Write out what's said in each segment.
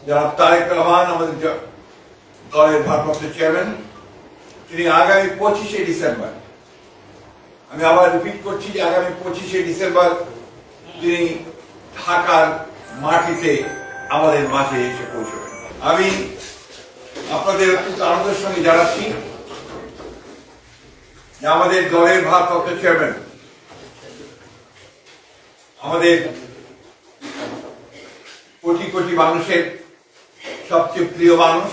জনাব তারেক রহমান আমাদের দলের ভারপ্রাপ্ত চেয়ারম্যান, তিনি আগামী 25শে ডিসেম্বর, আমি আবার রিপিট করছি যে আগামী 25শে ডিসেম্বর তিনি ঢাকার মাটিতে আমাদের মাঝে এসে পৌঁছবেন। আমি আপনাদের অত্যন্ত আনন্দের সঙ্গে জানাচ্ছি যে আমাদের দলের ভারপ্রাপ্ত চেয়ারম্যান, আমাদের কোটি কোটি মানুষের সবচেয়ে প্রিয় মানুষ,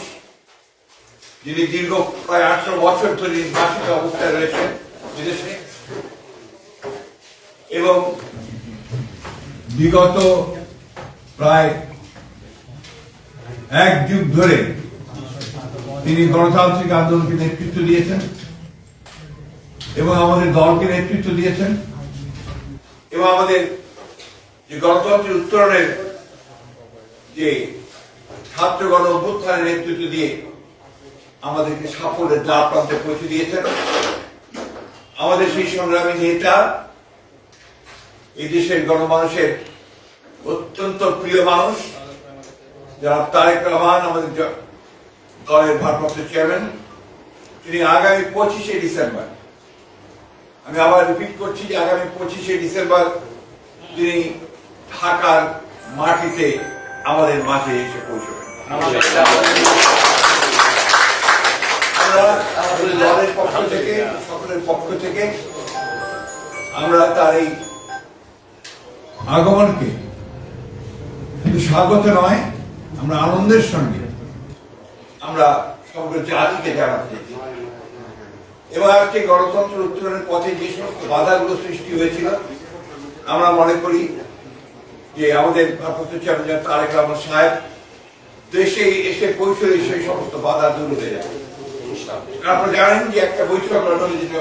যিনি দীর্ঘ প্রায় 800 বছর ধরে নির্বাসিত অবস্থায় রয়েছেন বিদেশে, এবং বিগত প্রায় 1 যুগ ধরে তিনি গণতান্ত্রিক আন্দোলনকে নেতৃত্ব দিয়েছেন এবং আমাদের দলকে নেতৃত্ব দিয়েছেন, এবং আমাদের যে গণতন্ত্রের উত্তরণের যে ছাত্র গণ অভ্যুত্থানের নেতৃত্ব দিয়ে আমাদেরকে সাফল্যের দ্বার প্রান্তে পৌঁছে দিয়েছেন। আমাদের সেই সংগ্রামী নেতা, এই দেশের গণমানুষের অত্যন্ত প্রিয় মানুষ জনাব তারেক রহমান আমাদের দলের ভারপ্রাপ্ত চেয়ারম্যান, তিনি আগামী 25শে ডিসেম্বর, আমি আবার রিপিট করছি যে আগামী 25শে ডিসেম্বর তিনি ঢাকার মাটিতে আমাদের মাঝে এসে পৌঁছবেন। আমরা দলের পক্ষ থেকে, সকলের পক্ষ থেকে আমরা তার এই আগমনকে শুধু স্বাগত নয়, আমরা আনন্দের সঙ্গে আমরা সমগ্র জাতিকে জানাতে চাই। এবং আজকে গণতন্ত্র উত্তরণের পথে যে সমস্ত বাধাগুলো সৃষ্টি হয়েছিল, আমরা মনে করি যে আমাদের ভারপ্রাপ্ত চেয়ারম্যান তারেক রহমান সাহেব দেশে এসে পৌঁছলে সেই সমস্ত বাধা দূর হয়ে যাবে। আপনারা জানেন যে একটা বৈঠক লন্ডনে যেটা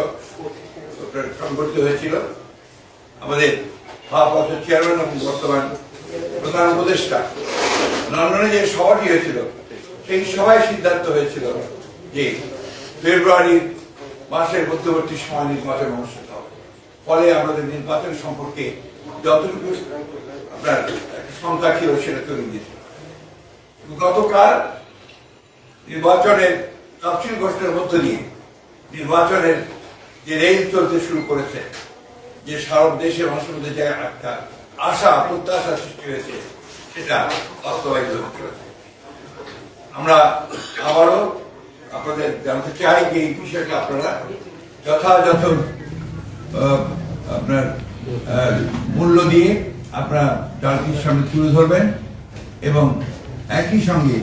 সংঘটিত হয়েছিল, আমাদের ভারপ্রাপ্ত চেয়ারম্যান এবং বর্তমান প্রধান উপদেষ্টা লন্ডনে যে সভাটি হয়েছিল, সেই সভায় সিদ্ধান্ত হয়েছিল যে ফেব্রুয়ারি মাসের মধ্যবর্তী সময় নির্বাচন অনুষ্ঠিত হবে। ফলে আমাদের নির্বাচন সম্পর্কে যতটুকু আপনার শঙ্কা ছিল সেটা তৈরি দিয়েছিল। গতকাল নির্বাচনের তফসিল ঘোষণার মধ্য দিয়ে নির্বাচনের যে রেল চলতে শুরু করেছে, যে সারা দেশের মানুষের মধ্যে যে একটা আশা প্রত্যাশা সৃষ্টি হয়েছে, সেটা বাস্তবায়িত হতে চলেছে। আমরা আবারও আপনাদের জানতে চাই যে এই বিষয়টা আপনারা যথাযথ আপনার মূল্য দিয়ে আপনারা জাতির সামনে তুলে ধরবেন, এবং একই সঙ্গে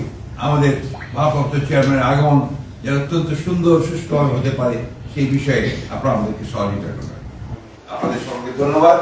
আমাদের ভারপ্রাপ্ত চেয়ারম্যানের আগমন যে অত্যন্ত সুন্দর সুষ্ঠুভাবে হতে পারে সেই বিষয়ে আপনারা আমাদেরকে সহযোগিতা করবেন। আপনাদের সঙ্গে ধন্যবাদ।